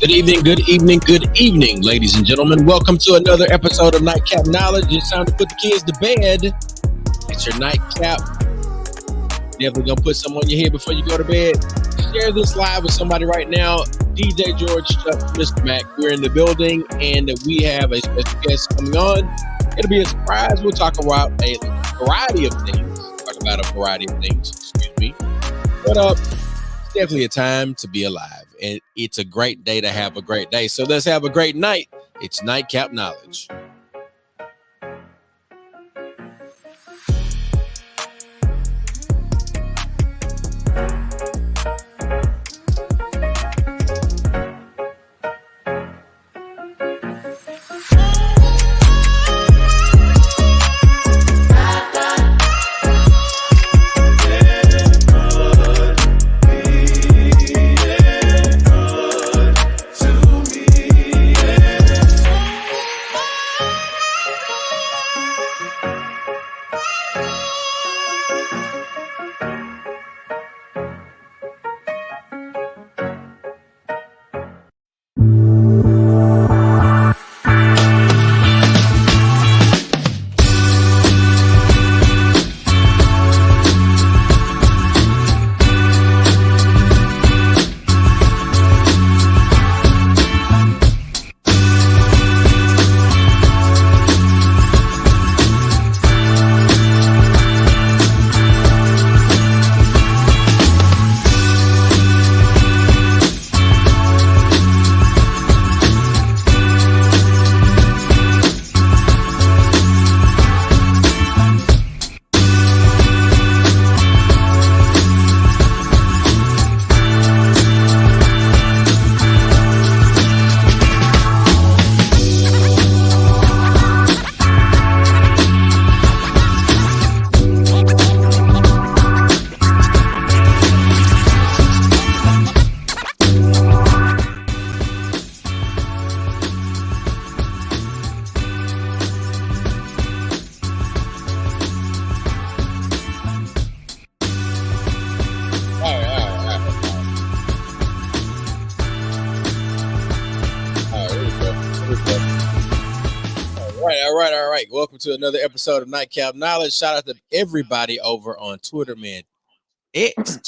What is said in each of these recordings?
Good evening, ladies and gentlemen. Welcome to another episode of Nightcap Knowledge. It's time to put the kids to bed. It's your nightcap. Definitely gonna put some on your head before you go to bed. Share this live with somebody right now. DJ George, Chuck, Mr. Mac, we're in the building, and we have a special guest coming on. It'll be a surprise. We'll talk about a variety of things. Excuse me. But it's definitely a time to be alive, and it's a great day to have a great day. So let's have a great night. It's Nightcap Knowledge. All right. Welcome to another episode of Nightcap Knowledge. Shout out to everybody over on Twitter, man.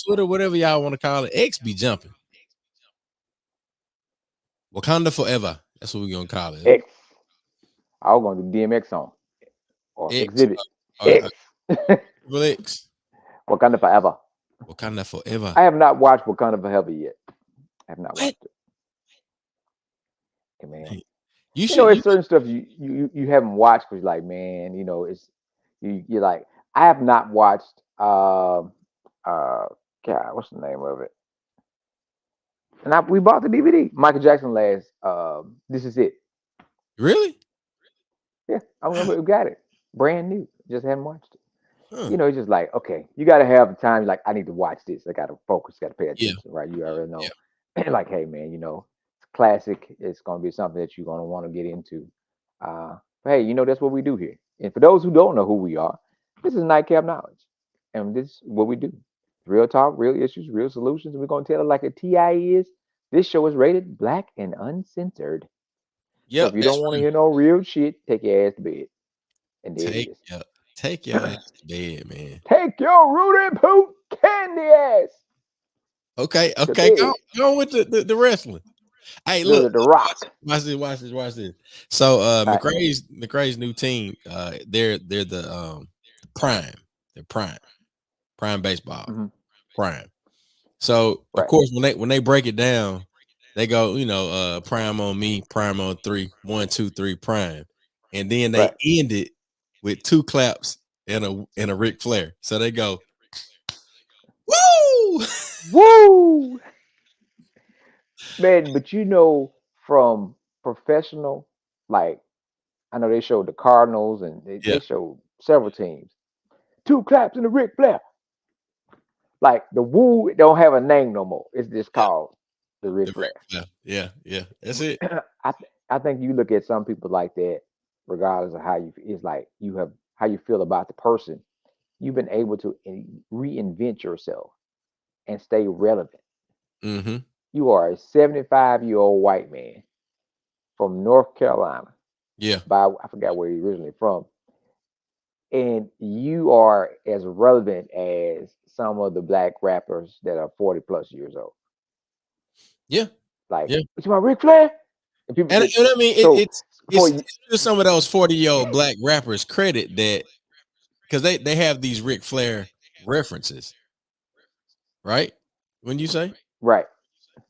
Twitter, whatever y'all want to call it. X be jumping. Wakanda forever. That's what we're gonna call it. X. I was going to do DMX on or X. Exhibit X. X. Wakanda forever. Wakanda forever. I have not watched Wakanda forever yet. I have not watched it. Hey, man. It's certain stuff you haven't watched because you're like, man, it's you're like, I have not watched God, what's the name of it? And we bought the DVD. Michael Jackson last This Is It. Really? Yeah, I remember we got it. Brand new. Just haven't watched it. It's just like, okay, you gotta have the time, like, I need to watch this. I gotta focus, gotta pay attention, right? You already know. Yeah. Like, hey man, it's classic. It's gonna be something that you're gonna want to get into. But hey, that's what we do here. And for those who don't know who we are, this is Nightcap Knowledge. And this is what we do. Real talk, real issues, real solutions. We're gonna tell it like a TI is. This show is rated black and uncensored. So if you don't want to hear no real shit, take your ass to bed. And there it is. Take your ass to bed, man. Take your Rudy Poot candy ass. Okay. Go with the wrestling. Hey, look, the Rock. Watch this. So McRae's new team, they're the Prime. They're Prime baseball. Mm-hmm. Prime. So of course when they break it down, they go, Prime on me, Prime on 3, 1, 2, 3, Prime. And then they end it with 2 claps and a Ric Flair. So they go, woo! Woo! Man, but from professional, like, I know they showed the Cardinals and they showed several teams. 2 claps and a Ric Flair. Like, the woo don't have a name no more. It's just called the Ric Flair. Yeah. That's it. I think you look at some people like that, regardless of how you feel about the person. You've been able to reinvent yourself and stay relevant. Mm-hmm. you are a 75-year-old white man from North Carolina. Yeah. I forgot where he originally from, and you are as relevant as some of the black rappers that are 40 plus years old. Yeah. Like, Yeah. it's my Ric Flair, and people. And I mean, So for it's to some of those 40-year-old black rappers credit that because they have these Ric Flair references, right? When you say, right,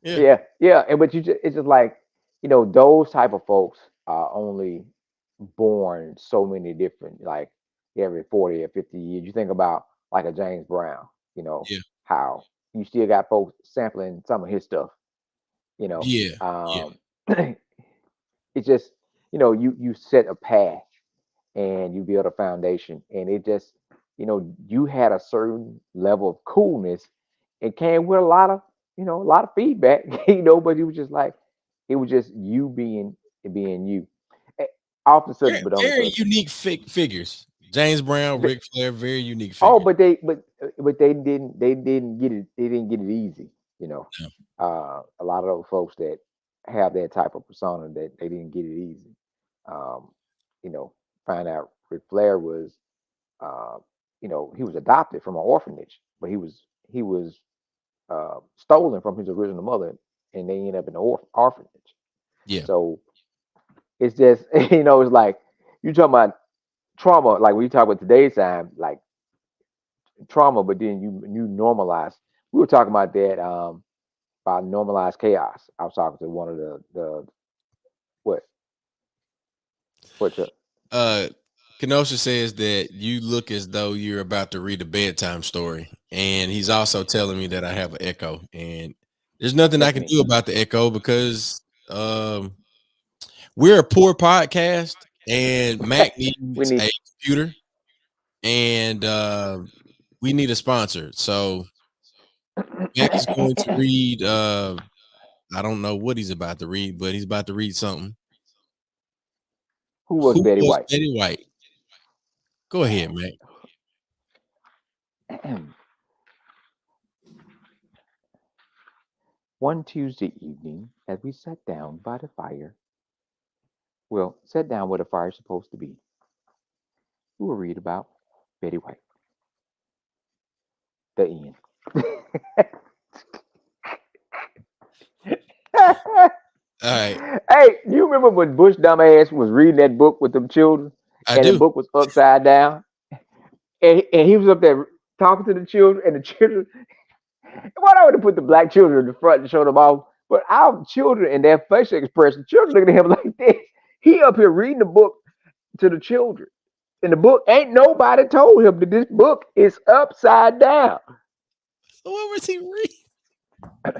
yeah, yeah, and but it's just like those type of folks are only born so many different, like every 40 or 50 years. You think about like a James Brown, yeah, how you still got folks sampling some of his stuff, you know. yeah, yeah, Um, it's just, you set a path and you build a foundation, and it just, you had a certain level of coolness. It came with a lot of, a lot of feedback, but it was just you being you. Eh, Off the subject, but on the very subject. unique figures. James Brown, But, Ric Flair, very unique oh, figures. but they didn't get it. They didn't get it easy. Yeah, A lot of those folks that have that type of persona, that they didn't get it easy. Um, you know, find out Ric Flair was, uh, he was adopted from an orphanage, but he was stolen from his original mother, and they ended up in an orphanage. yeah. So it's just, it's like you talking about trauma, like when you talk about today's time, like trauma, but then you normalize. We were talking about that, about normalized chaos. I was talking to one of the what Chuck? Uh, Kenosha says that you look as though you're about to read a bedtime story, and he's also telling me that I have an echo, and there's nothing I That's can me. do about the echo because we're a poor podcast, and Mac We needs need a computer, and we need a sponsor. So Mac is going to read. I don't know what he's about to read, but he's about to read something. who was Who Betty was White? Betty White? Go ahead, Mac. One Tuesday evening, as we sat down by the fire, well, sat down where the fire's supposed to be, we will read about Betty White. The end. All right, Hey, you remember when Bush dumbass was reading that book with them children, I and the do. book was upside down, and he was up there talking to the children, and the children. Why don't we put the black children in the front and show them off? But our children and their facial expression, children looking at him like this. He up here reading the book to the children. In the book, ain't nobody told him that this book is upside down. So what was he reading? What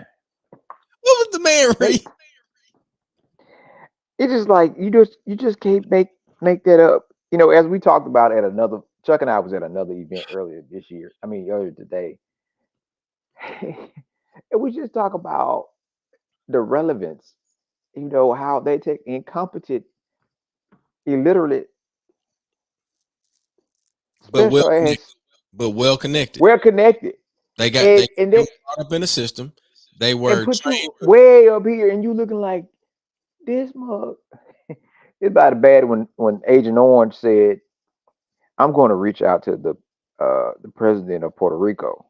was the man They, reading? it's just like you just can't make that up. As we talked about at another, Chuck and I was at another event earlier this year. I mean earlier today. And we just talk about the relevance, how they take incompetent, illiterate, But well special connected. ass, But well connected. well connected, They got and they and them they caught up in the system. They and were put trained. you way up here, and you looking like this mug. It's about as bad when Agent Orange said, "I'm going to reach out to the president of Puerto Rico."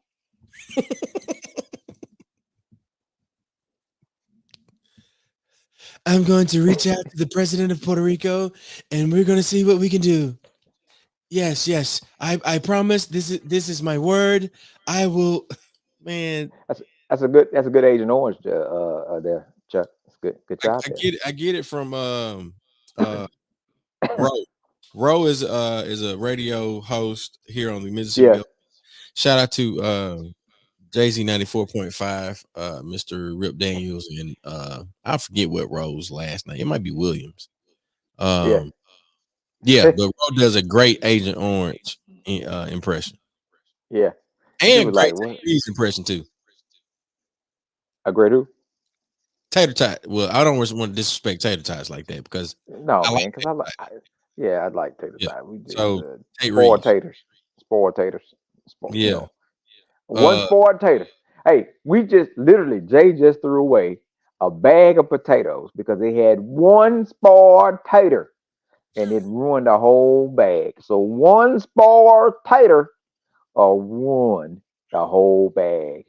I'm going to reach out to the president of Puerto Rico, and we're going to see what we can do. Yes, yes. I promise. This is my word. I will. Man, That's a good Agent Orange there, Chuck. That's good I, job I there. get it. I get it from uh Ro. Ro is a radio host here on the Mississippi Yeah, Gulf. Shout out to JZ 94.5, Mr. Rip Daniels, and I forget what Ro's last name. It might be Williams. yeah, Um, yeah, but Ro does a great Agent Orange impression yeah. He and was great like, "What? Tater Reed's impression too. A great who?" Tater Tot. Well, I don't want to disrespect Tater Tots like that because No, I like man, because Tater Tot. yeah, I'd like tater Yeah. tot. We did So Tate spoiled Reeves. taters, spoiled taters, Yeah. one Uh, spoiled tater. Hey, we just literally Jay just threw away a bag of potatoes because they had one spoiled tater and it ruined the whole bag. So one spoiled tater or ruined the whole bag.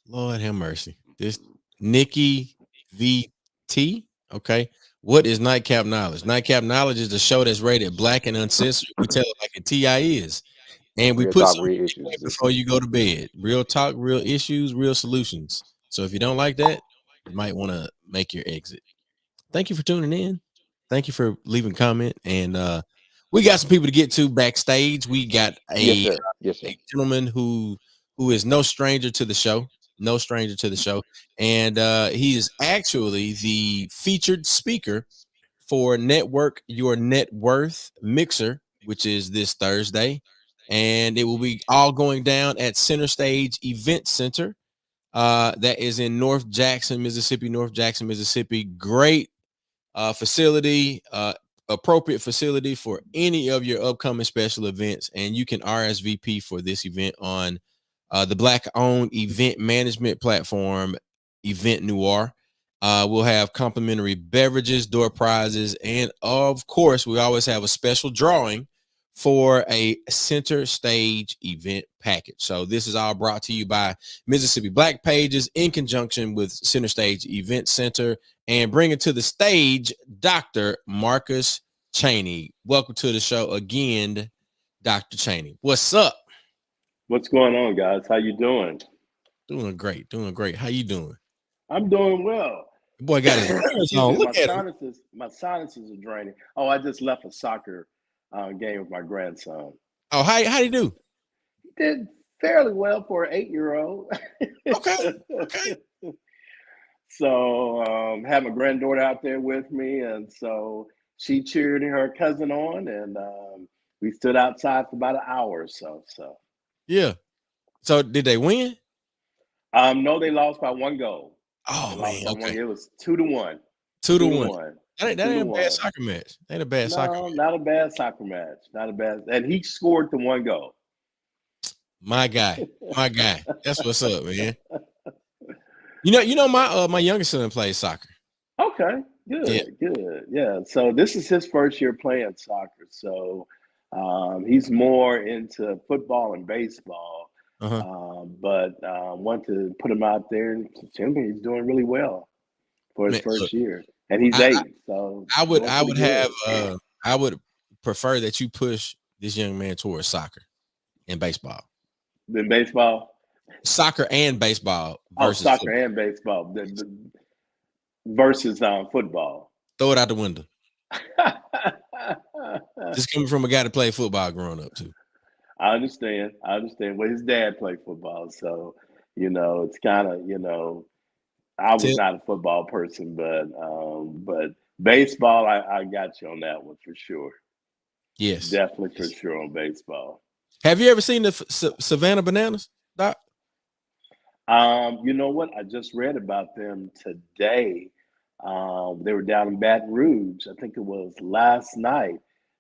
Lord have mercy. This Nikki VT. Okay. What is Nightcap Knowledge? Nightcap Knowledge is the show that's rated black and uncensored. We tell it like a TI is. And we Real put talk, something real in your issues. way before you go to bed. Real talk, real issues, real solutions. So if you don't like that, you might want to make your exit. Thank you for tuning in. Thank you for leaving a comment. And we got some people to get to backstage. We got Yes, sir. Yes, sir. a gentleman who is no stranger to the show. No stranger to the show. And he is actually the featured speaker for Network Your Net Worth Mixer, which is this Thursday. And it will be all going down at Center Stage Event Center. That is in North Jackson, Mississippi. North Jackson, Mississippi. Great facility, appropriate facility for any of your upcoming special events. And you can RSVP for this event on the Black owned event management platform, Event Noir. We'll have complimentary beverages, door prizes, and of course, we always have a special drawing for a center stage event package. So this is all brought to you by Mississippi Black Pages in conjunction with Center Stage Event Center, and bring it to the stage, Dr. Marcus Cheney. Welcome to the show again, Dr. Cheney. What's up? What's going on, guys? How you doing? Doing great, doing great. How you doing? I'm doing well. The boy got his ears Excuse on. me, Look at him. my sinuses are draining. Oh, I just left a soccer game with my grandson. Oh, how you do? He did fairly well for an 8-year-old. Okay, okay. So had my granddaughter out there with me, and so she cheered her cousin on, and we stood outside for about an hour or so. Yeah. So did they win? No, they lost by 1 goal. Oh man, okay. It was 2-1. 2-1. That Two ain't to a bad one. soccer match. That ain't a bad soccer match. Not a bad soccer match. Not a bad. And he scored the 1 goal. My guy. That's what's up, man. You know, my youngest son plays soccer. Okay, good. Yeah. So this is his first year playing soccer. So he's more into football and baseball. But want to put him out there, and he's doing really well for his first year, and he's 8. So I would prefer that you push this young man towards soccer and baseball. Then baseball, soccer and baseball. Versus soccer football. And baseball versus football. Throw it out the window. Just coming from a guy that played football growing up too. I understand. Well, his dad played football, so it's kind of I was not a football person, but baseball, I got you on that one for sure. Yes, definitely for sure on baseball. Have you ever seen the Savannah Bananas, Doc? You know what? I just read about them today. They were down in Baton Rouge. I think it was last night.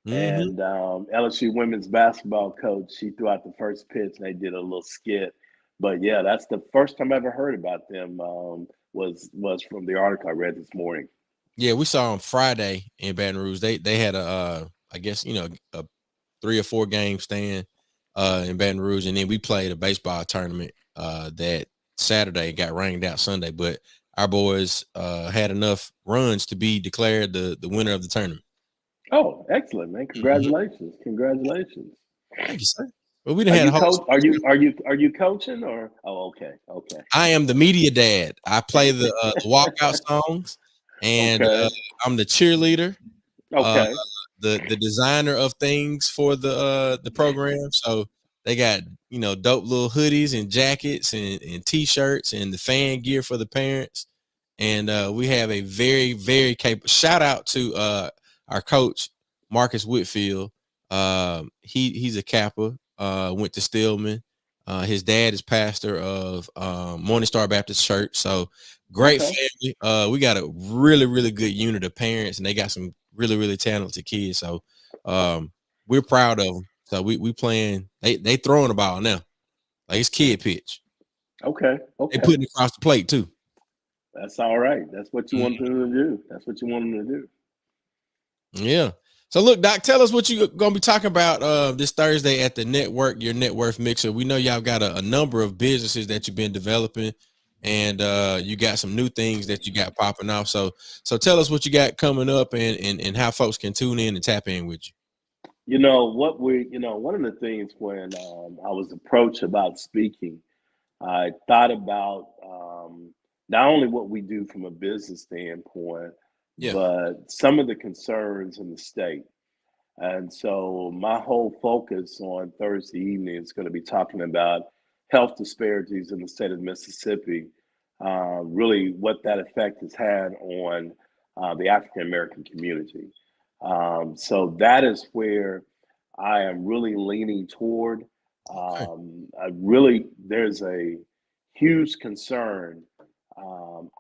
And LSU women's basketball coach, she threw out the first pitch and they did a little skit. But yeah, that's the first time I ever heard about them. Was from the article I read this morning. Yeah, we saw them Friday in Baton Rouge. They had a I guess a 3 or 4 game stand in Baton Rouge, and then we played a baseball tournament that Saturday, got rained out Sunday, but our boys had enough runs to be declared the winner of the tournament. Oh, excellent, man! Congratulations, Congratulations. Thank you, sir. Well, we didn't have are you coaching or? Oh, okay. I am the media dad. I play the walkout songs, and I'm the cheerleader. Okay. The designer of things for the program. So they got dope little hoodies and jackets and t-shirts and the fan gear for the parents. And we have a very, very capable shout out to our coach, Marcus Whitfield. He's a Kappa, went to Stillman. His dad is pastor of Morning Star Baptist Church. So great family. We got a really, really good unit of parents, and they got some really, really talented kids. So we're proud of them. So we playing. They throwing the ball now, like it's kid pitch. Okay. They putting it across the plate too. That's all right. That's what you want them to do. That's what you want them to do. Yeah. So look, Doc, tell us what you're gonna be talking about this Thursday at the Network Your Net Worth Mixer. We know y'all got a number of businesses that you've been developing, and you got some new things that you got popping off. So tell us what you got coming up, and how folks can tune in and tap in with you. One of the things when I was approached about speaking, I thought about not only what we do from a business standpoint, Yeah. but some of the concerns in the state. And so my whole focus on Thursday evening is going to be talking about health disparities in the state of Mississippi, really what that effect has had on the African American community. So that is where I am really leaning toward. Okay. There's a huge concern.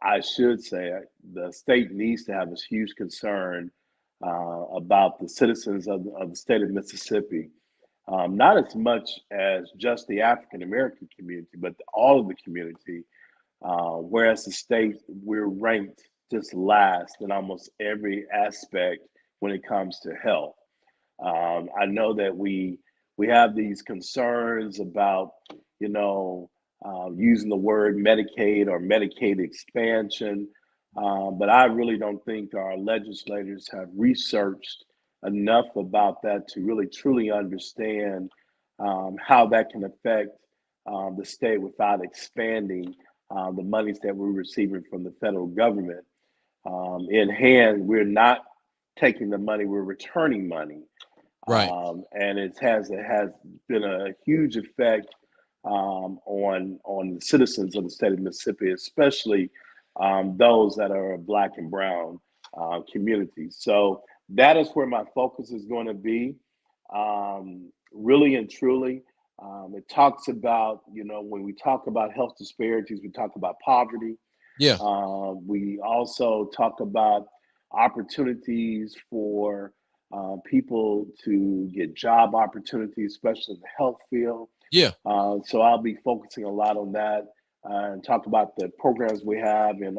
I should say the state needs to have this huge concern about the citizens of the state of Mississippi, not as much as just the African American community, but all of the community. Whereas the state, we're ranked just last in almost every aspect when it comes to health. I know that we have these concerns about, using the word Medicaid or Medicaid expansion, but I really don't think our legislators have researched enough about that to really truly understand how that can affect the state without expanding the monies that we're receiving from the federal government. In hand, we're not taking the money, we're returning money. Right. And it has been a huge effect on the citizens of the state of Mississippi, especially those that are Black and Brown communities. So that is where my focus is going to be, really and truly. It talks about, when we talk about health disparities, we talk about poverty. Yeah. We also talk about opportunities for people to get job opportunities, especially in the health field. Yeah. So I'll be focusing a lot on that and talk about the programs we have in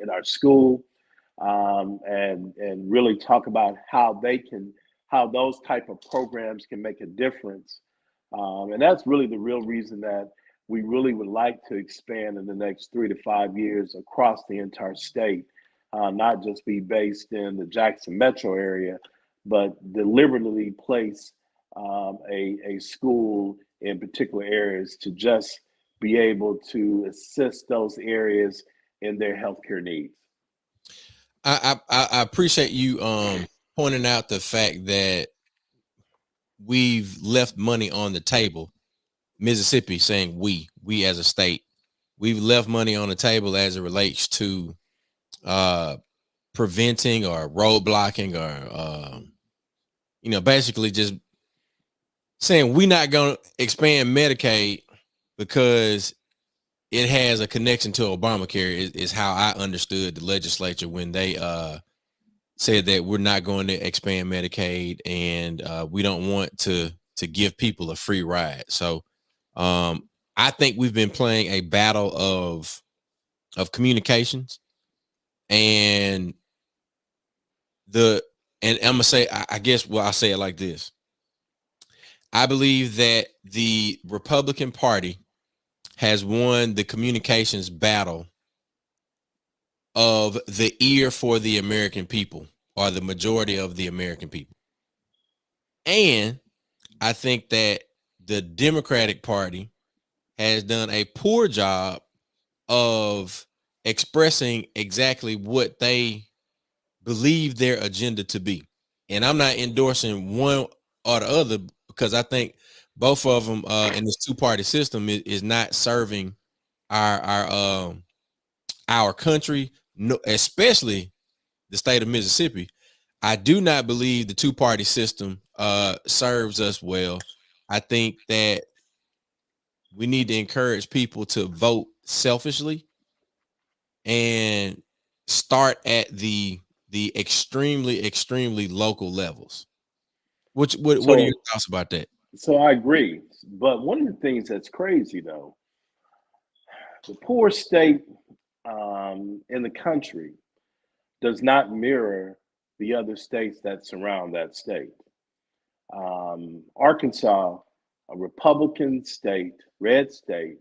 our school, and really talk about how those type of programs can make a difference. And that's really the real reason that we really would like to expand in the next 3 to 5 years across the entire state, not just be based in the Jackson metro area, but deliberately place a school in particular areas to just be able to assist those areas in their healthcare needs. I appreciate you pointing out the fact that we've left money on the table. Mississippi saying we as a state, we've left money on the table as it relates to preventing or roadblocking or basically just saying we're not going to expand Medicaid because it has a connection to Obamacare is how I understood the legislature when they said that we're not going to expand Medicaid and we don't want to give people a free ride. So I think we've been playing a battle of communications, and I'm gonna say, I guess, well, I'll say it like this. I believe that the Republican Party has won the communications battle of the ear for the American people, or the majority of the American people. And I think that the Democratic Party has done a poor job of expressing exactly what they believe their agenda to be. And I'm not endorsing one or the other, because I think both of them in this two-party system is not serving our country, no, especially the state of Mississippi. I do not believe the two-party system serves us well. I think that we need to encourage people to vote selfishly and start at the extremely local levels. What are your thoughts about that? So I agree. But one of the things that's crazy though, The poorest state in the country does not mirror the other states that surround that state. Arkansas, a Republican state, red state,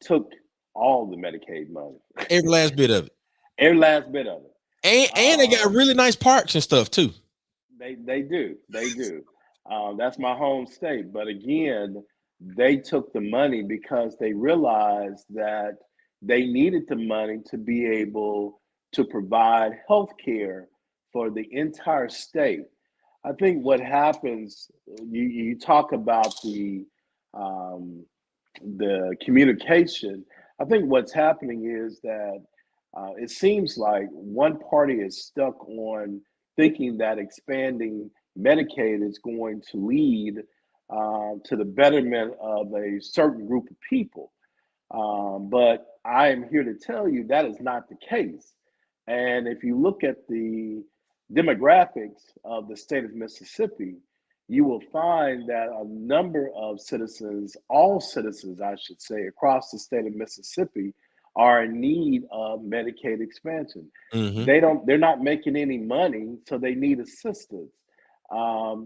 took all the Medicaid money. Every last bit of it. Every last bit of it. And they got really nice parks and stuff too. They do. That's my home state. But again, they took the money because they realized that they needed the money to be able to provide health care for the entire state. I think what happens, you talk about the communication. I think what's happening is that it seems like one party is stuck on thinking that expanding Medicaid is going to lead to the betterment of a certain group of people. But I am here to tell you that is not the case. And if you look at the demographics of the state of Mississippi, you will find that a number of citizens, all citizens, I should say, across the state of Mississippi are in need of Medicaid expansion. They're not making any money, so they need assistance.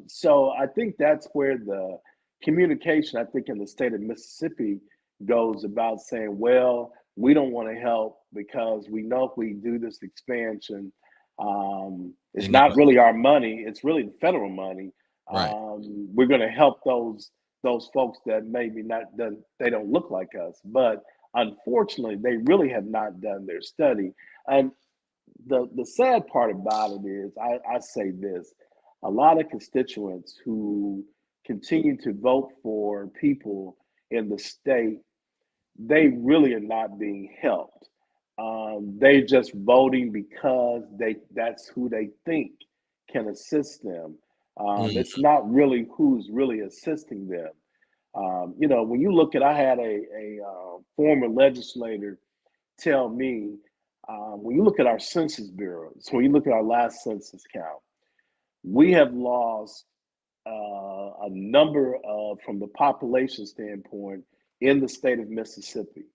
So I think that's where the communication, I think, in the state of Mississippi goes about saying, well, we don't want to help because we know if we do this expansion, it's not really our money, it's really the federal money. Right. We're going to help those folks that maybe they don't look like us. But unfortunately, they really have not done their study. And the sad part about it is, I say this, a lot of constituents who continue to vote for people in the state, they really are not being helped. They're just voting because that's who they think can assist them. It's not really who's really assisting them. When you look at, I had a former legislator tell me, when you look at our Census Bureau, so when you look at our last census count, we have lost a number of, from the population standpoint, in the state of Mississippi.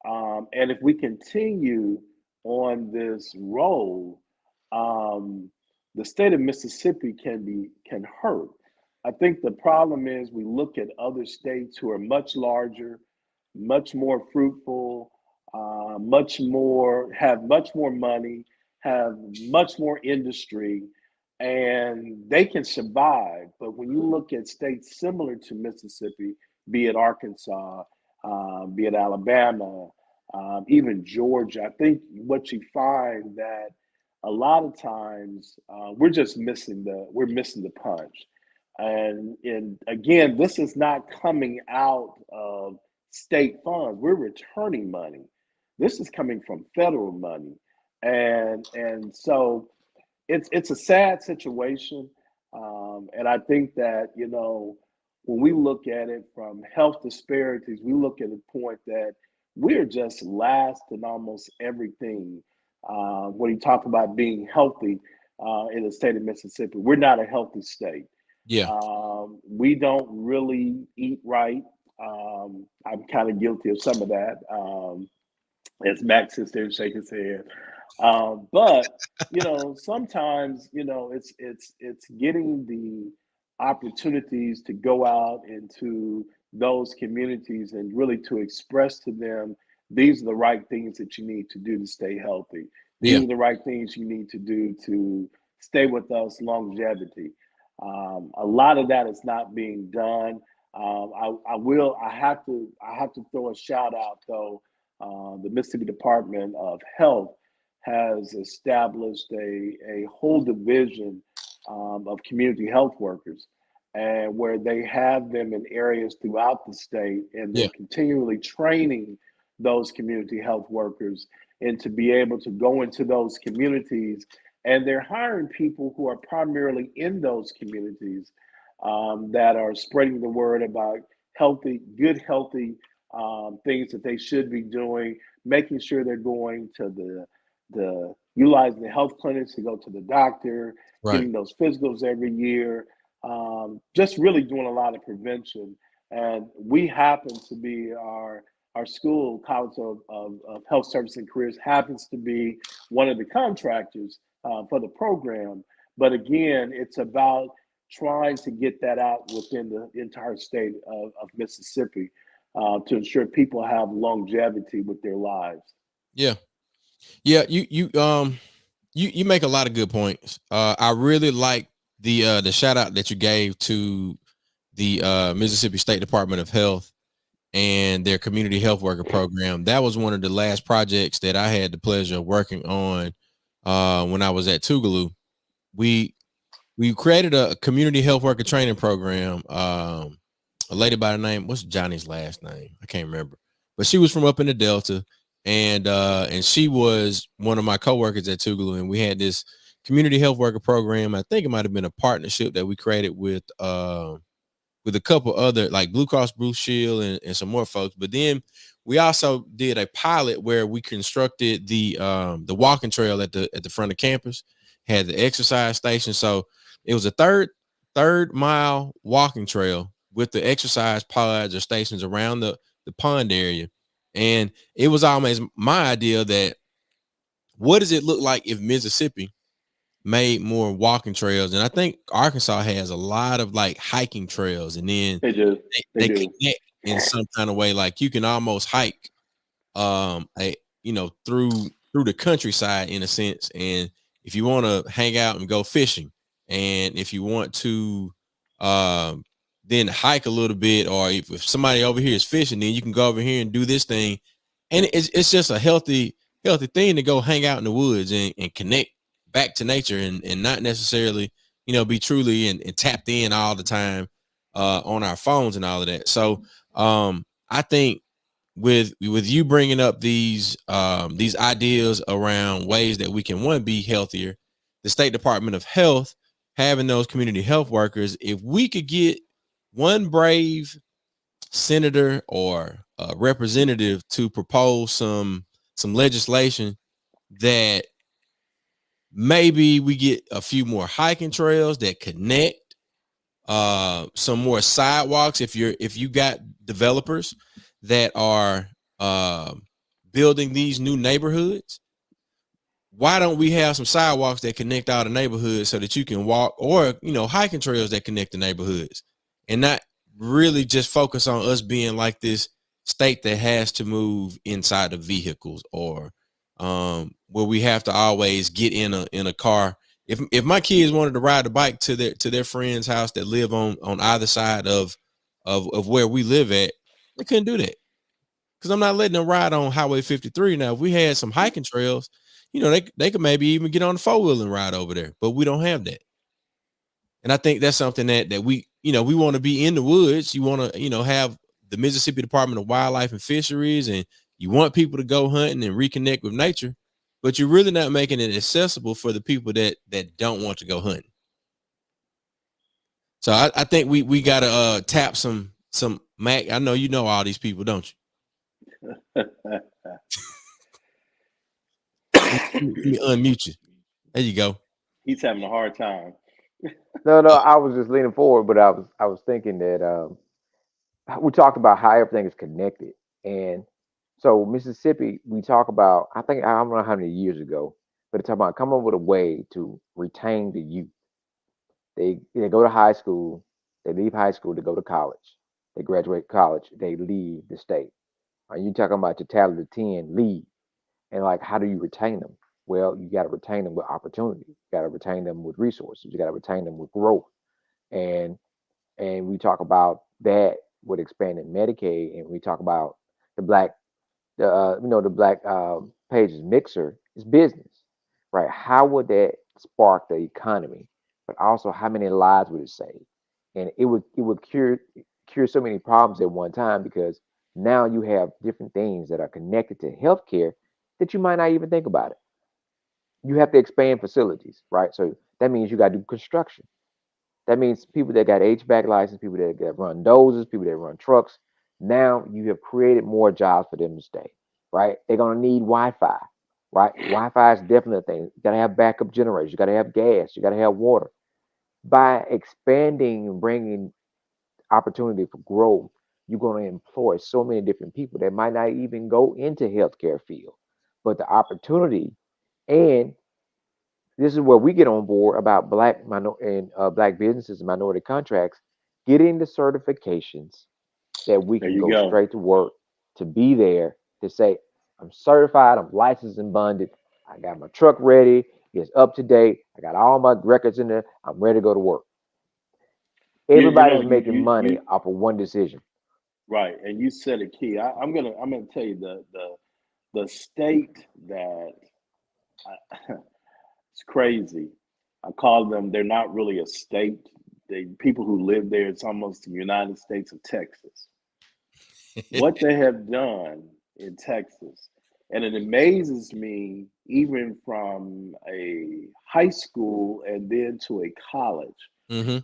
And if we continue on this road, the state of Mississippi can hurt. I think the problem is we look at other states who are much larger, much more fruitful, have much more money, have much more industry, and they can survive. But when you look at states similar to Mississippi, be it Arkansas, be it Alabama, even Georgia, I think what you find that a lot of times we're missing the punch. And again, this is not coming out of state funds. We're returning money. This is coming from federal money. And so it's a sad situation. And I think that, when we look at it from health disparities, we look at the point that we're just last in almost everything. When you talk about being healthy in the state of Mississippi, we're not a healthy state. Yeah. We don't really eat right. I'm kind of guilty of some of that. As Max sits there and shake his head. But sometimes it's getting the opportunities to go out into those communities and really to express to them, these are the right things that you need to do to stay healthy. These are the right things you need to do to stay with us longevity. A lot of that is not being done. I have to throw a shout out though. The Mississippi Department of Health has established a whole division of community health workers, and where they have them in areas throughout the state, and they're continually training those community health workers and to be able to go into those communities. And they're hiring people who are primarily in those communities that are spreading the word about healthy things that they should be doing, making sure they're going to utilizing the health clinics to go to the doctor, getting those physicals every year, just really doing a lot of prevention. And we happen to be our our school, College of Health Service and Careers, happens to be one of the contractors for the program. But again, it's about trying to get that out within the entire state of Mississippi to ensure people have longevity with their lives. Yeah. You make a lot of good points. I really like the shout out that you gave to the Mississippi State Department of Health and their community health worker program. That was one of the last projects that I had the pleasure of working on when I was at Tougaloo. We created a community health worker training program. A lady by the name, what's Johnny's last name? I can't remember, but she was from up in the Delta, and she was one of my coworkers at Tougaloo, and we had this community health worker program. I think it might have been a partnership that we created with a couple other like Blue Cross Blue Shield and some more folks. But then we also did a pilot where we constructed the walking trail at the front of campus, had the exercise station. So it was a third mile walking trail with the exercise pods or stations around the pond area. And it was always my idea that what does it look like if Mississippi made more walking trails? And I think Arkansas has a lot of like hiking trails, and then They do. they connect in some kind of way. Like you can almost hike through the countryside in a sense. And if you want to hang out and go fishing, and if you want to then hike a little bit, or if somebody over here is fishing, then you can go over here and do this thing. And it's just a healthy thing to go hang out in the woods and connect back to nature, and not necessarily, be truly and tapped in all the time on our phones and all of that. So I think with you bringing up these ideas around ways that we can, one, be healthier, the State Department of Health having those community health workers, if we could get one brave senator or representative to propose some legislation that maybe we get a few more hiking trails that connect, some more sidewalks. If you got developers that are building these new neighborhoods, why don't we have some sidewalks that connect all the neighborhoods so that you can walk, or hiking trails that connect the neighborhoods, and not really just focus on us being like this state that has to move inside of vehicles, or where we have to always get in a car. If my kids wanted to ride the bike to their friend's house that live on either side of where we live at, they couldn't do that, because I'm not letting them ride on Highway 53. Now, if we had some hiking trails, they could maybe even get on the 4-wheel and ride over there, but we don't have that. And I think that's something that we, we want to be in the woods. You want to, have the Mississippi Department of Wildlife and Fisheries, and you want people to go hunting and reconnect with nature, but you're really not making it accessible for the people that don't want to go hunting. So I think we got to tap some Mac. I know you know all these people, don't you? Let me unmute you. There you go. He's having a hard time. No, I was just leaning forward, but I was thinking that we talked about how everything is connected, and so Mississippi, we talk about. I think I don't know how many years ago, but it's talking about coming up with a way to retain the youth. They go to high school, they leave high school to go to college. They graduate college, they leave the state. Are you talking about your tally of 10 leave? And like, how do you retain them? Well, you got to retain them with opportunity. You got to retain them with resources. You got to retain them with growth. And we talk about that with expanding Medicaid, and we talk about the black, the black pages mixer is business, right? How would that spark the economy? But also, how many lives would it save? And it would cure so many problems at one time, because now you have different things that are connected to healthcare that you might not even think about it. You have to expand facilities, right? So that means you got to do construction. That means people that got HVAC license, people that run dozers, people that run trucks. Now you have created more jobs for them to stay, right? They're gonna need Wi-Fi, right? Wi-Fi is definitely a thing. You gotta have backup generators. You gotta have gas. You gotta have water. By expanding and bringing opportunity for growth, you're going to employ so many different people that might not even go into healthcare field, but the opportunity. And this is where we get on board about black businesses and minority contracts, getting the certifications that we There can you go go. straight to work, to be there to say, I'm certified, I'm licensed and bonded, I got my truck ready, it's up to date, I got all my records in there, I'm ready to go to work. You know Everybody's making money you off of one decision. right, and you said a key. I'm gonna tell you the state that it's crazy. I call them. They're not really a state. They people who live there. It's almost the United States of Texas. What they have done in Texas, and it amazes me, even from a high school and then to a college. Mm-hmm.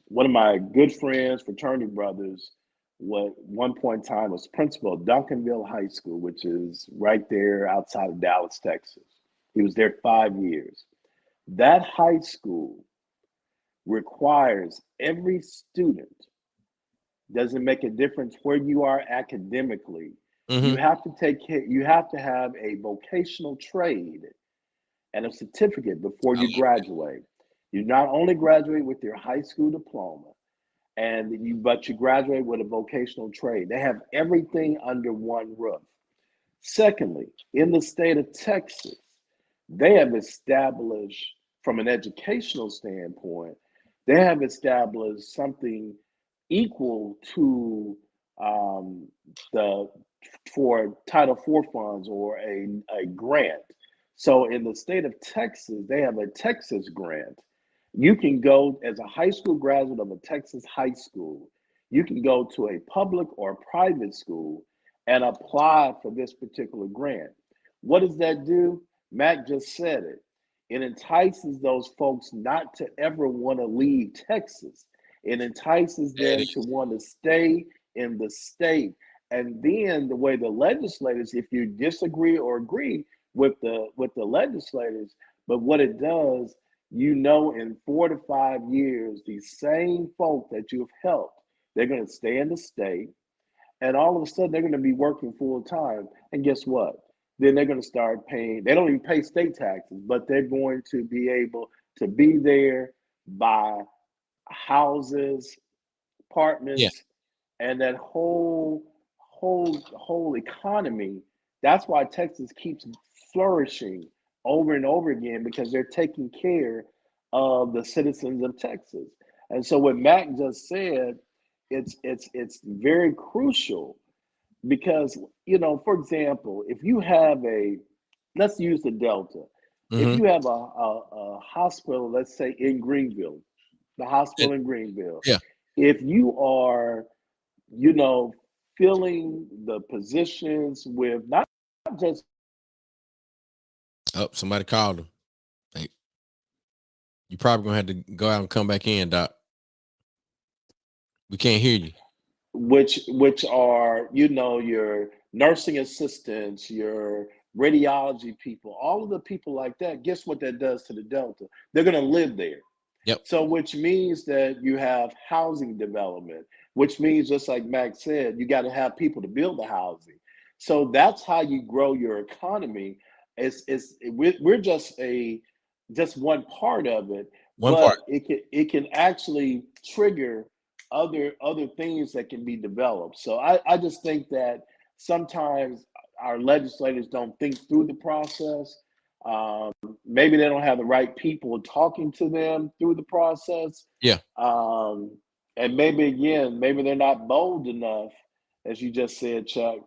One of my good friends, fraternity brothers, what one point in time was principal of Duncanville High School, which is right there outside of Dallas, Texas. He was there 5 years. That high school requires every student, doesn't make a difference where you are academically. You Mm-hmm. have to take care, you have to have a vocational trade and a certificate before I you love it. graduate. You not only graduate with your high school diploma, but you graduate with a vocational trade. They have everything under one roof. Secondly, in the state of Texas, they have established, from an educational standpoint, they have established something equal to um, the for Title IV funds or a grant. So in the state of Texas, they have a Texas grant. You can go as a high school graduate of a Texas high school, you can go to a public or private school and apply for this particular grant. What does that do? Matt just said it. It entices those folks not to ever want to leave Texas. It entices That them to is. want to stay in the state. And then the way the legislators, if you disagree or agree with the legislators, but what it does, in 4 to 5 years, these same folk that you've helped, they're going to stay in the state, and all of a sudden they're going to be working full time. And guess what? Then they're going to start paying. They don't even pay state taxes, but they're going to be able to be there, buy houses, Yeah. apartments, and that whole economy. That's why Texas keeps flourishing over and over again, because they're taking care of the citizens of Texas. And so what Mac just said, it's very crucial, because for example, if you have a, let's use the Delta. If Mm-hmm. you have a hospital, let's say in Greenville, the And, hospital in Greenville, yeah. if you are, you know, filling the positions with not just Oh, somebody called him. Hey, you probably gonna have to go out and come back in, Doc. We can't hear you. which are, your nursing assistants, your radiology people, all of the people like that. Guess what that does to the Delta? They're going to live there. Yep. So, which means that you have housing development, which means, just like Max said, you got to have people to build the housing. So that's how you grow your economy. We're just one part of it, One part. but it can actually trigger other things that can be developed. So I just think that sometimes our legislators don't think through the process. Um, Maybe they don't have the right people talking to them through the process. Yeah. Um, and maybe they're not bold enough, as you just said, Chuck,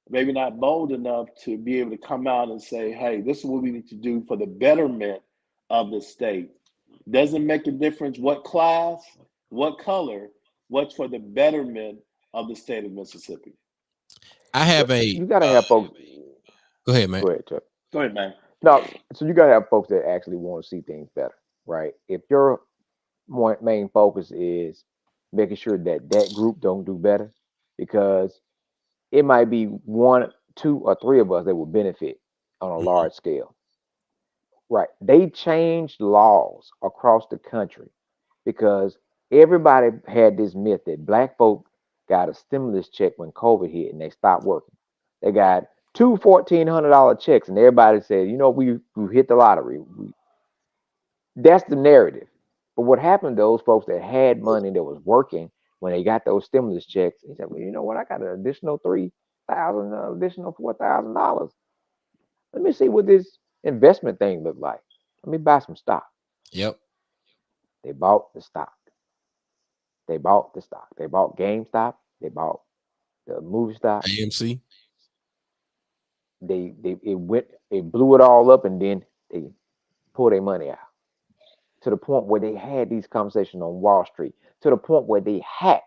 maybe not bold enough to be able to come out and say, hey, this is what we need to do for the betterment of the state. Doesn't make a difference what class, what color, what's for the betterment of the state of Mississippi. I have But a you gotta have folks. go ahead, man. Go ahead, Chuck. Go ahead, man. No, so you gotta have folks that actually want to see things better, right? If your main focus is making sure that that group don't do better, because it might be one, two, or three of us that will benefit on a Mhm. large scale. Right. They changed laws across the country because everybody had this myth that black folk got a stimulus check when COVID hit and they stopped working. They got two $1,400 checks, and everybody said, we hit the lottery. That's the narrative. But what happened to those folks that had money that was working when they got those stimulus checks? He said, well, you know what? I got an additional additional $4,000. Let me see what this investment thing look like. Let me buy some stock. Yep. They bought the stock. They bought the stock. They bought GameStop. They bought the movie stock. AMC. It blew it all up, and then they pulled their money out to the point where they had these conversations on Wall Street, to the point where they hacked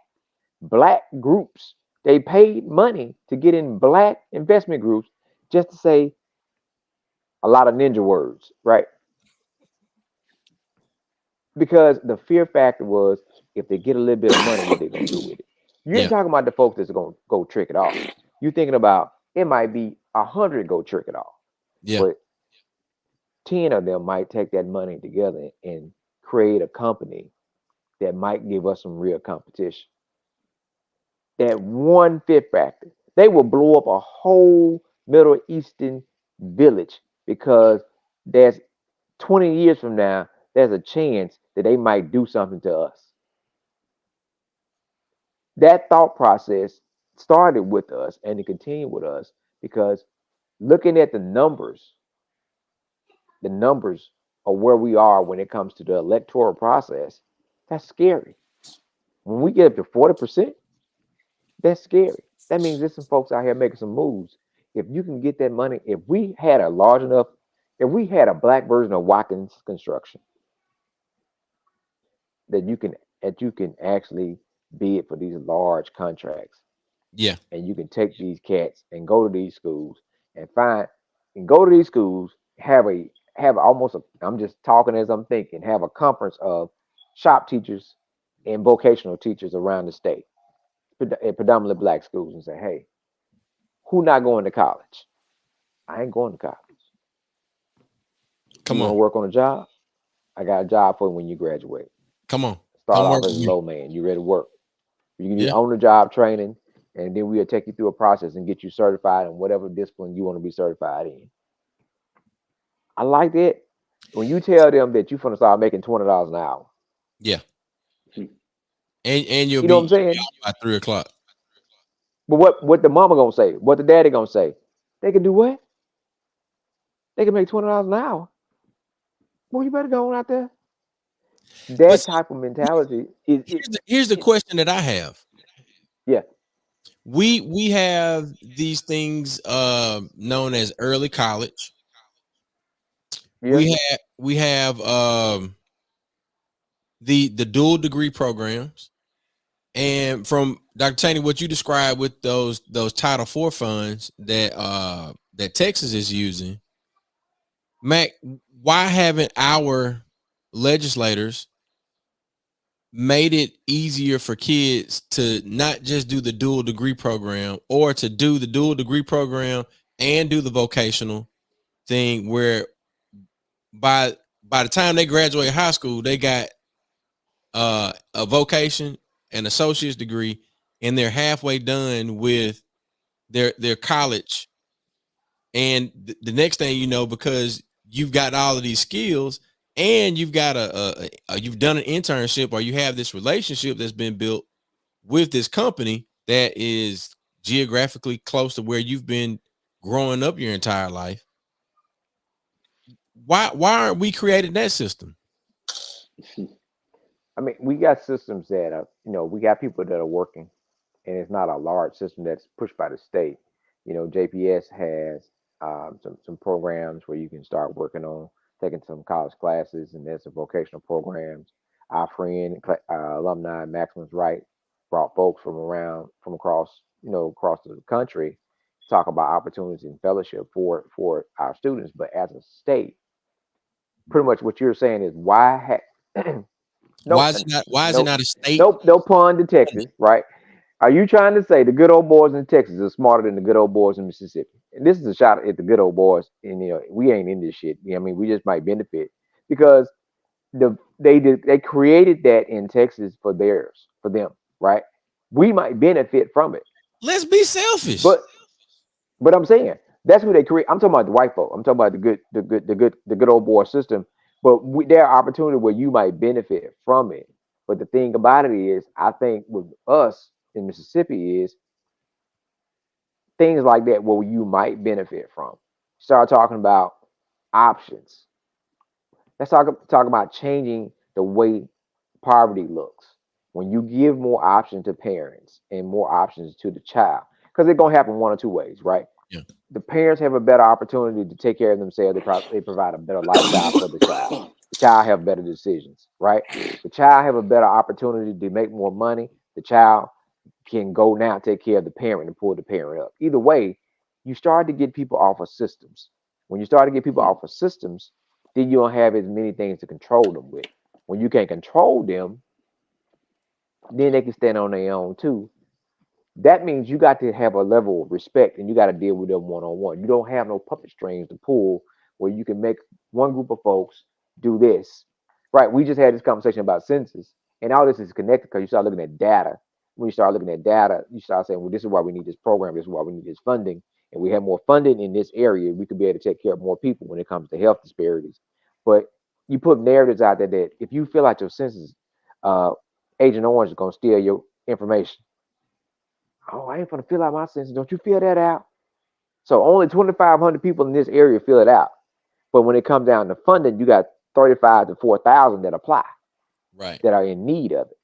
black groups. They paid money to get in black investment groups just to say a lot of ninja words, right? Because the fear factor was, if they get a little bit of money, what they gonna do with it? You ain't talking about the folks that's gonna go trick it off. You're thinking about, it might be 100 go trick it off. Yeah. But 10 of them might take that money together and create a company that might give us some real competition. That one fear factor, they will blow up a whole Middle Eastern village, because there's 20 years from now, there's a chance that they might do something to us. That thought process started with us and it continued with us, because looking at the numbers of where we are when it comes to the electoral process, that's scary. When we get up to 40%, that's scary. That means there's some folks out here making some moves. If you can get that money, if we had a black version of Watkins Construction, that you can actually bid for these large contracts. Yeah. And you can take these cats and go to these schools and go to these schools, I'm just talking as I'm thinking, have a conference of shop teachers and vocational teachers around the state, predominantly black schools, and say, hey, who not going to college? I ain't going to college. Come you on. want to work on a job? I got a job for you when you graduate. Come on. Start off as a low man. You ready to work? You can do on the job training, and then we'll take you through a process and get you certified in whatever discipline you want to be certified in. I like that. When you tell them that you're going to start making $20 an hour. Yeah. And you'll know what I'm saying? By 3 o'clock. But what the mama gonna say? What the daddy gonna say? They can do what? They can make $20 an hour. Well, you better go on out there. That type of mentality is. Here's the question that I have. Yeah. We have these things known as early college. Yeah. We have the dual degree programs. And from Dr. Taney, what you described with those Title IV funds that Texas is using, Mac, why haven't our legislators made it easier for kids to not just do the dual degree program, or to do the dual degree program and do the vocational thing, where by the time they graduate high school, they got a vocation, an associate's degree, and they're halfway done with their college. And the next thing you know, because you've got all of these skills, and you've got you've done an internship, or you have this relationship that's been built with this company that is geographically close to where you've been growing up your entire life. Why aren't we creating that system? I mean, we got systems that are, we got people that are working, and it's not a large system that's pushed by the state. JPS has some programs where you can start working on taking some college classes, and there's some vocational programs. Our friend, alumni Maximus Wright, brought folks from across the country to talk about opportunities and fellowship for our students. But as a state, pretty much what you're saying is why is it not a state? No pun to Texas, right? Are you trying to say the good old boys in Texas are smarter than the good old boys in Mississippi? And this is a shot at the good old boys. And we ain't in this shit. I mean, we just might benefit because they created that in Texas for them, right? We might benefit from it, Let's be selfish. but I'm saying that's what they create. I'm talking about the white folk. I'm talking about the good old boy system. But there are opportunities where you might benefit from it. But the thing about it is, I think with us in Mississippi is things like that where you might benefit from. Start talking about options. Let's talk about changing the way poverty looks. When you give more options to parents and more options to the child, because it's gonna happen one or two ways, right? Yeah. The parents have a better opportunity to take care of themselves. They provide a better lifestyle for the child. The child have better decisions, right? The child have a better opportunity to make more money. The child can go now take care of the parent and pull the parent up. Either way, you start to get people off of systems. When you start to get people off of systems, then you don't have as many things to control them with. When you can't control them, then they can stand on their own too. That means you got to have a level of respect and you got to deal with them one on one. You don't have no puppet strings to pull where you can make one group of folks do this. Right. We just had this conversation about census, and all this is connected because you start looking at data. When you start looking at data, you start saying, well, this is why we need this program, this is why we need this funding. And we have more funding in this area, we could be able to take care of more people when it comes to health disparities. But you put narratives out there that if you feel like your census uh, Agent Orange is gonna steal your information. Oh, I ain't gonna fill out my census. Don't you fill that out? So only 2,500 people in this area fill it out. But when it comes down to funding, you got 35 to 4,000 that apply, Right. that are in need of it.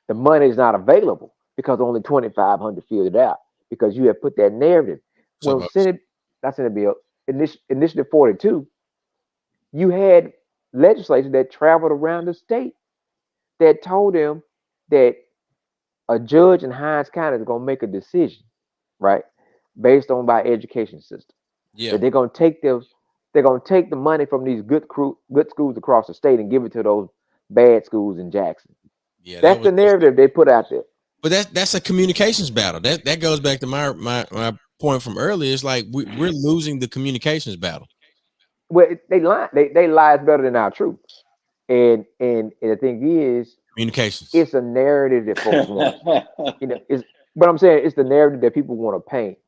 The money is not available because only 2,500 filled it out because you have put that narrative. So, When Senate, not Senate bill, Initiative 42, you had legislators that traveled around the state that told them that a judge in Hinds County is going to make a decision, right, based on our education system. yeah. That they're going to take the money from these good schools across the state and give it to those bad schools in Jackson. Yeah, that That's was the narrative they put out there. but that's a communications battle. That goes back to my point from earlier. It's like we're losing the communications battle. Well, they lie. They lie is better than our truth. And the thing is, Communications. it's a narrative that folks want. Is but I'm saying it's the narrative that people want to paint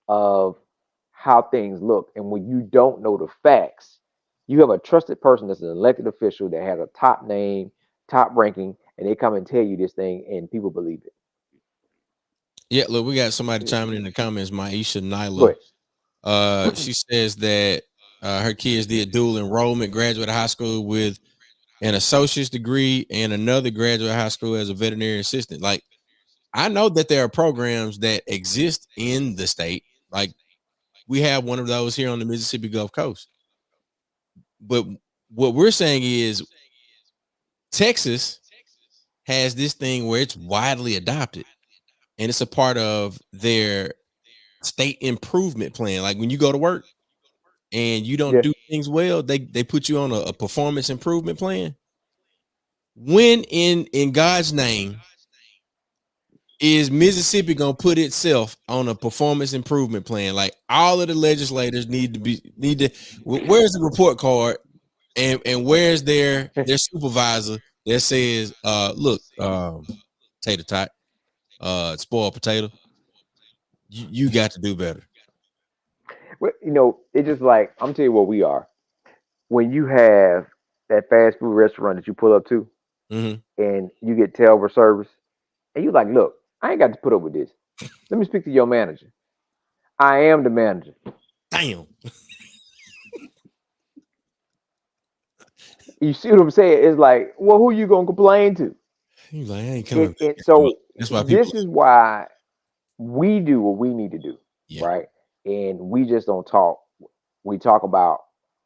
of how things look. And when you don't know the facts, you have a trusted person that's an elected official that has a top name, top ranking, and they come and tell you this thing, and people believe it. Yeah, look, we got somebody chiming in the comments. Maisha Go Nyla. ahead. She says that her kids did dual enrollment, graduate high school with an associate's degree and another graduate high school as a veterinary assistant. Like, I know that there are programs that exist in the state. Like, we have one of those here on the Mississippi Gulf Coast. But what we're saying is Texas has this thing where it's widely adopted and it's a part of their state improvement plan. Like when you go to work and you don't Yeah. do things well, they put you on a performance improvement plan. When in God's name is Mississippi gonna put itself on a performance improvement plan? Like all of the legislators need to. Where's the report card and where's their supervisor that says, look, tater tot, spoiled potato, you got to do better. Well, it's just like I'm telling you what we are. When you have that fast food restaurant that you pull up to, Mm-hmm. and you get terrible service, and you like, look, I ain't got to put up with this. Let me speak to your manager. I am the manager. Damn. You see what I'm saying? It's like, well, who you gonna complain to? He's like, I ain't coming back. So That's why people. this is why we do what we need to do, Yeah. right? And we just don't talk. We talk about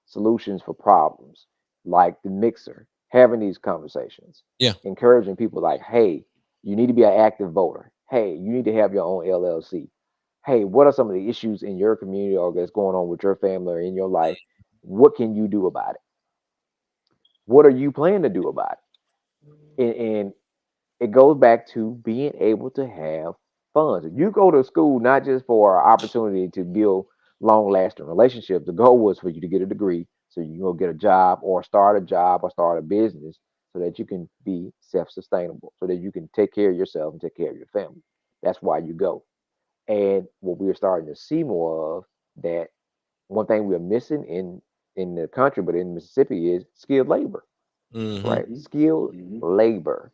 solutions for problems, like the mixer, having these conversations, Yeah. encouraging people like, hey, you need to be an active voter. Hey, you need to have your own LLC. Hey, what are some of the issues in your community or that's going on with your family or in your life? What can you do about it? What are you planning to do about it? And it goes back to being able to have funds. If you go to school not just for an opportunity to build long-lasting relationships, the goal was for you to get a degree so you can go get a job or start a business so that you can be self-sustainable, so that you can take care of yourself and take care of your family. That's why you go. And what we're starting to see more of, that one thing we're missing in the country, but in Mississippi, is skilled labor, Mm-hmm. right? Mm-hmm. Skilled Mm-hmm. labor.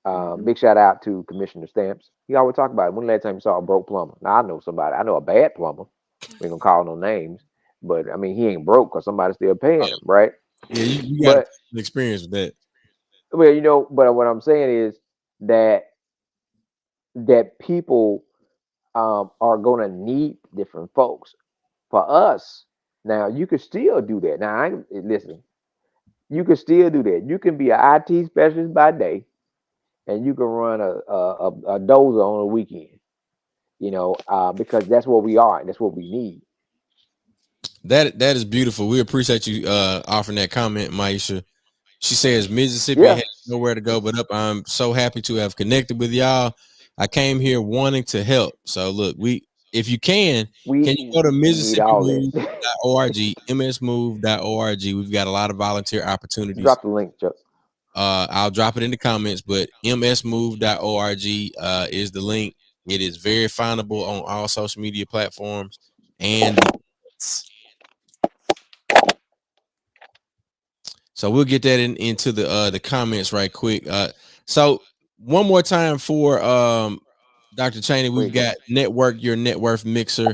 Mm-hmm. Big shout out to Commissioner Stamps. He always talk about it. When the last time you saw a broke plumber? Now I know somebody. I know a bad plumber. We ain't gonna call no names, but I mean he ain't broke because somebody's still paying him, right? Yeah, you got But experience with that. well, but what I'm saying is that people are gonna need different folks. For us, now you could still do that. Now, listen, you could still do that. You can be an IT specialist by day, and you can run a dozer on the weekend. Because that's what we are, and that's what we need. That is beautiful. We appreciate you offering that comment, Maisha. She says Mississippi Yeah, has nowhere to go but up. I'm so happy to have connected with y'all. I came here wanting to help. So look, if you can you go to we need all that. MississippiMove.org, msmove.org. We've got a lot of volunteer opportunities. Drop the link, Chuck. I'll drop it in the comments, but msmove.org is the link. It is very findable on all social media platforms and so we'll get that into the comments right quick. So one more time for Dr. Cheney, we've Quickly. got Network Your Net Worth Mixer.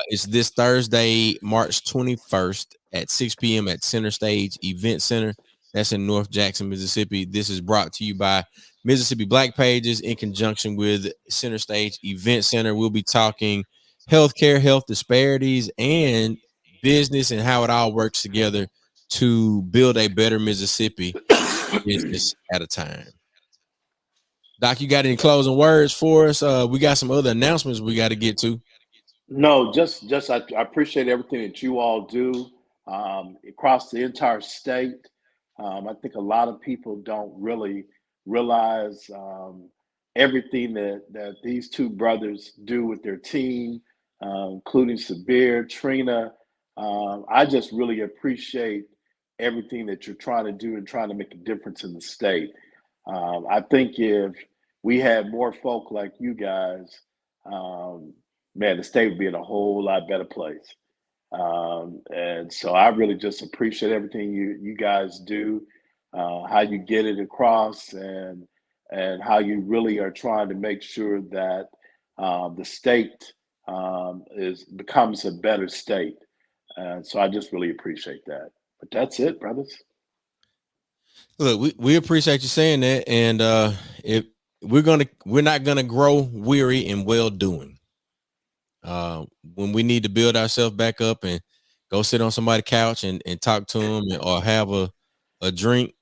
It's this Thursday, March 21st at 6 p.m. at Center Stage Event Center. That's in North Jackson, Mississippi. This is brought to you by Mississippi Black Pages in conjunction with Center Stage Event Center. We'll be talking healthcare, health disparities, and business and how it all works together to build a better Mississippi business at a time. Doc, you got any closing words for us? We got some other announcements we got to get to. No, just I appreciate everything that you all do across the entire state. I think a lot of people don't really realize everything that these two brothers do with their team, including Sabir, Trina. I just really appreciate everything that you're trying to do and trying to make a difference in the state. I think if we had more folk like you guys, um, man, the state would be in a whole lot better place. And so I really just appreciate everything you guys do, how you get it across, and how you really are trying to make sure that the state is becomes a better state. And so I just really appreciate that. But that's it, brothers. Look, we appreciate you saying that, and if we're not gonna grow weary in well doing. When we need to build ourselves back up and go sit on somebody's couch and talk to them or have a drink,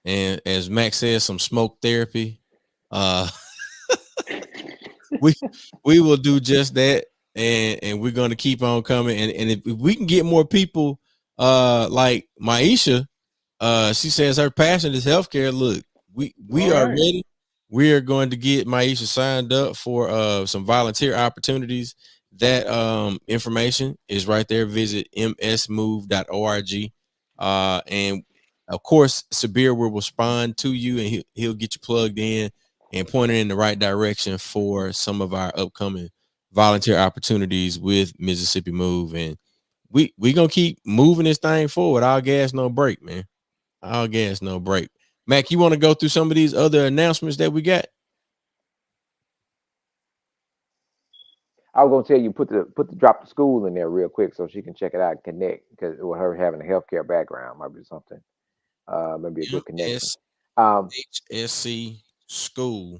and as Max says, some smoke therapy. Uh, we we will do just that, and we're going to keep on coming. And if we can get more people, like Maisha, she says her passion is healthcare. Look, we All are right. ready. We are going to get Maisha signed up for some volunteer opportunities. That information is right there. Visit msmove.org. And of course, Sabir will respond to you, and he'll get you plugged in and pointed in the right direction for some of our upcoming volunteer opportunities with Mississippi Move. And we gonna keep moving this thing forward. All gas, no break, man. All gas, no break. Mac, you want to go through some of these other announcements that we got? I was gonna tell you, put the drop the school in there real quick so she can check it out and connect, because with her having a healthcare background might be something. Maybe a good connection. Um, MSHSC School,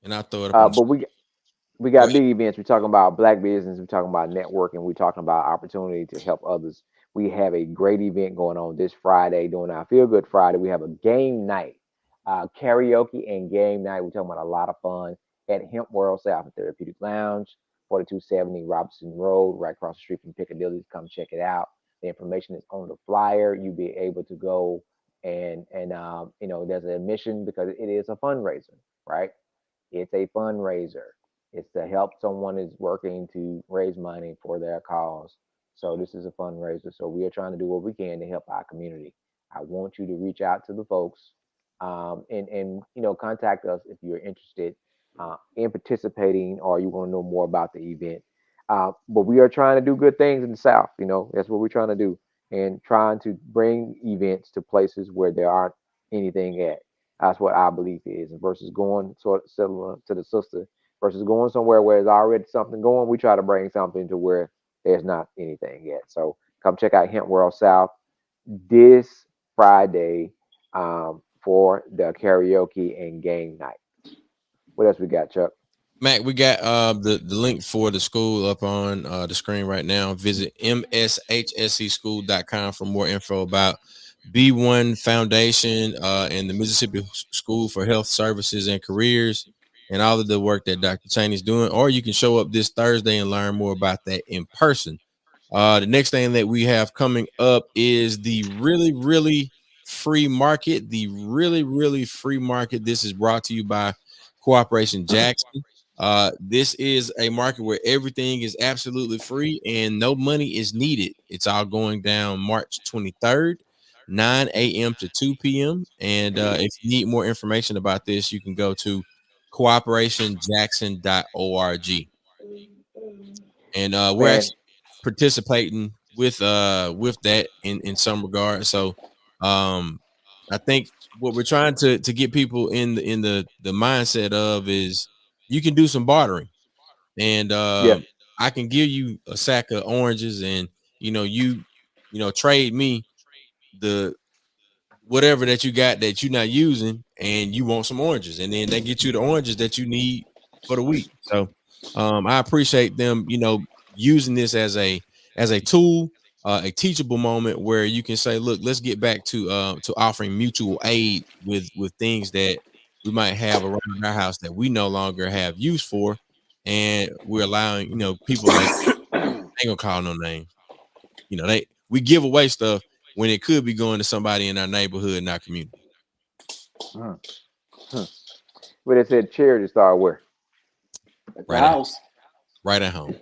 and I throw it up on the but we go got ahead. big events. We're talking about black business. We're talking about networking. We're talking about opportunity to help others. We have a great event going on this Friday, doing our Feel Good Friday. We have a game night, karaoke and game night. We're talking about a lot of fun at Hemp World South and Therapeutic Lounge, 4270 Robinson Road, right across the street from Piccadilly. Come check it out. The information is on the flyer. You'll be able to go and there's an admission because it is a fundraiser, right? It's a fundraiser. It's to help someone is working to raise money for their cause. So this is a fundraiser. So we are trying to do what we can to help our community. I want you to reach out to the folks. And contact us if you're interested in participating or you want to know more about the event. But we are trying to do good things in the South. That's what we're trying to do, and trying to bring events to places where there aren't anything at. That's what our belief is. And versus going sort of similar to the sister, versus going somewhere where there's already something going, we try to bring something to where there's not anything yet. So come check out Hemp World South this Friday for the karaoke and game night. What else we got, Chuck? Mac, we got the link for the school up on the screen right now. Visit mshscschool.com for more info about B1 Foundation and the Mississippi School for Health Services and Careers and all of the work that Dr. Cheney's doing. Or you can show up this Thursday and learn more about that in person. The next thing that we have coming up is the really free market. The really free market. This is brought to you by Cooperation Jackson. This is a market where everything is absolutely free and no money is needed. It's all going down March 23rd, 9 a.m. to 2 p.m. And if you need more information about this, you can go to cooperationjackson.org. And we're Man, actually participating with that in some regard. So I think what we're trying to get people in the mindset of is you can do some bartering, and yeah, I can give you a sack of oranges, and you trade me the whatever that you got that you're not using, and you want some oranges, and then they get you the oranges that you need for the week. So I appreciate them using this as a tool, a teachable moment where you can say, look, let's get back to offering mutual aid with things that we might have around our house that we no longer have use for, and we're allowing people like, I ain't gonna call no names, we give away stuff when it could be going to somebody in our neighborhood, in our community. hmm, hmm. But it said charity start where? At the Right at house. right at home.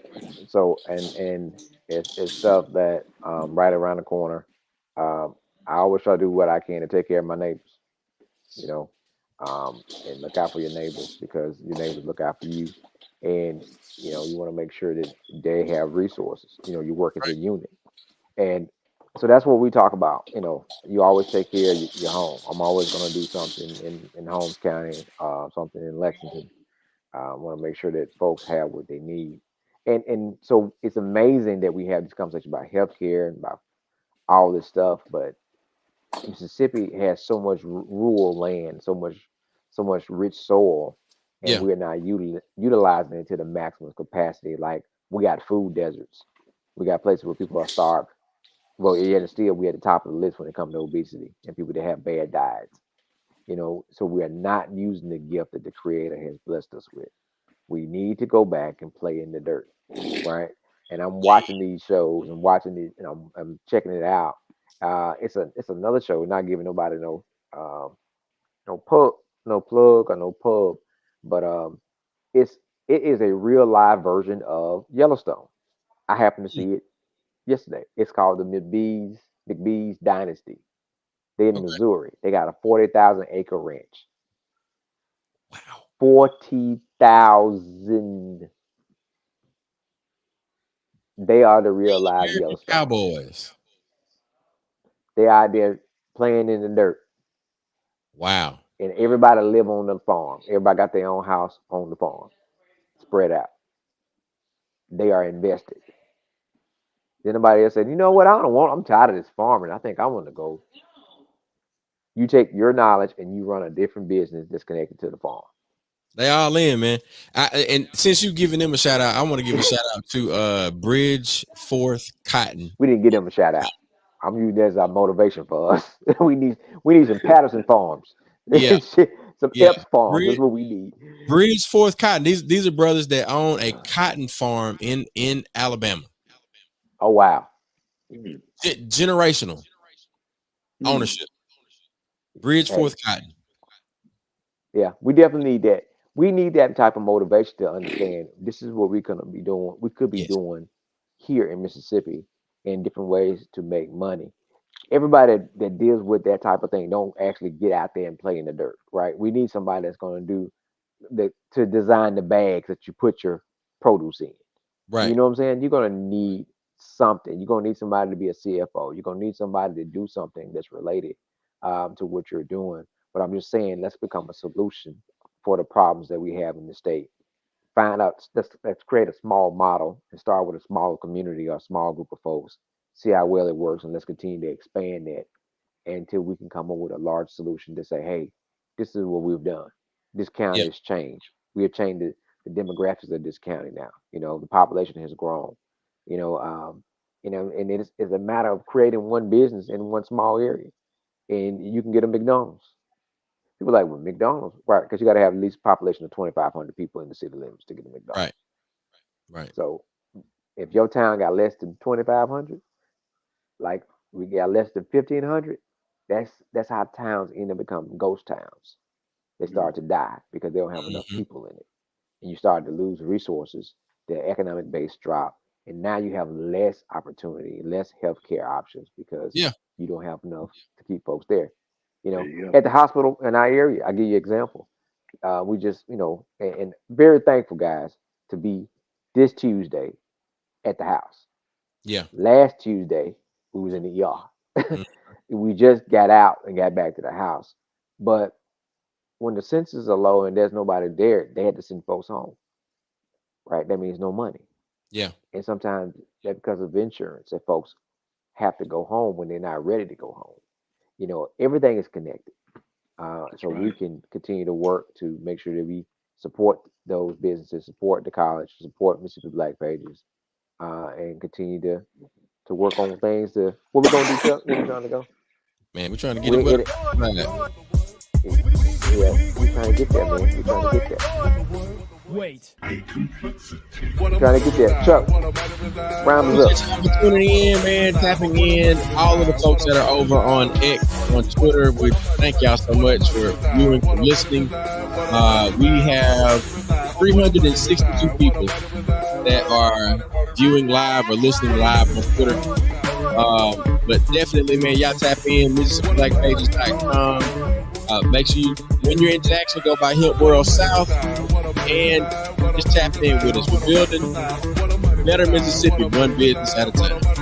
So and it's stuff that right around the corner. I always try to do what I can to take care of my neighbors, you know, and look out for your neighbors because your neighbors look out for you, and you want to make sure that they have resources. You work as a unit, and so that's what we talk about. You always take care of your home. I'm always going to do something in Holmes County, something in Lexington. I want to make sure that folks have what they need. And so it's amazing that we have this conversation about healthcare and about all this stuff, but Mississippi has so much rural land, so much rich soil, and Yeah. we're not utilizing it to the maximum capacity. Like we got food deserts, we got places where people are starved. Well, yet and still we at the top of the list when it comes to obesity and people that have bad diets. So we are not using the gift that the Creator has blessed us with. We need to go back and play in the dirt, right? And I'm watching these shows and watching these, and I'm checking it out. It's another show, not giving nobody um, no pub, no plug or no pub, but it's it is a real live version of Yellowstone. I happened to see it yesterday. It's called the McBee's Dynasty. They're in Okay. Missouri. They got a 40,000 acre ranch. Wow. 40,000. They are the real live American Yellowstone. Cowboys. They out there playing in the dirt, Wow. and everybody live on the farm. Everybody got their own house on the farm, spread out. They are invested. Then nobody else said, you know what? I don't want. I'm tired of this farming. I think I want to go. You take your knowledge and you run a different business that's connected to the farm. They all in, man. And since you giving them a shout out, I want to give a shout out to Bridge Fourth Cotton. We didn't give them a shout out. I'm using that as our motivation for us. we need some Patterson farms, Yeah, some yeah. Epps farms. That's Bridge, what we need. Bridge Fourth Cotton. These are brothers that own a cotton farm in Alabama. Oh wow. Mm. Generational Mm. ownership. Bridge Hey, Fourth Cotton. yeah, we definitely need that. We need that type of motivation to understand this is what we're gonna be doing. We could be Yes. doing here in Mississippi in different ways to make money. everybody that deals with that type of thing don't actually get out there and play in the dirt, right? We need somebody that's going to do to design the bags that you put your produce in. Right. You know what I'm saying? You're going to need something. You're going to need somebody to be a CFO. You're going to need somebody to do something that's related to what you're doing. But I'm just saying, let's become a solution for the problems that we have in the state. Find out, let's create a small model and start with a small community or a small group of folks. See how well it works, and let's continue to expand that until we can come up with a large solution to say, hey, this is what we've done. This county has changed. We have changed the demographics of this county now. You know, the population has grown. And it's a matter of creating one business in one small area, and you can get a McDonald's. People are like, well, McDonald's, right? Because you got to have at least a population of 2,500 people in the city limits to get a McDonald's. Right. So if your town got less than 2,500, like we got less than 1,500, that's how towns end up becoming ghost towns. They start to die because they don't have enough people in it. And you start to lose resources, the economic base drop, and now you have less opportunity, less healthcare options because you don't have enough to keep folks there. You know, at the hospital in our area, I'll give you an example. We just, and very thankful, guys, to be this Tuesday at the house. Yeah. Last Tuesday, we was in the ER. We just got out and got back to the house. But when the census are low and there's nobody there, they had to send folks home. Right? That means no money. Yeah. And sometimes that's because of insurance that folks have to go home when they're not ready to go home. You know, everything is connected. We can continue to work to make sure that we support those businesses, support the college, support Mississippi Black Pages, and continue to work on things. Where we gonna do, Chuck? Where we trying to go? Man, we're trying to get him up. Yeah, we're trying to get there, man. We're trying to get there. Wait. Trying to get there. Chuck, round us up. Tuning in, man, tapping in. All of the folks that are over on X, on Twitter, we thank y'all so much for viewing, for listening. We have 362 people that are viewing live or listening live on Twitter. But definitely, man, y'all tap in, MississippiBlackPages.com. Make sure when you're in Jackson, go by Hemp World South and just tap in with us. We're building better Mississippi one business at a time.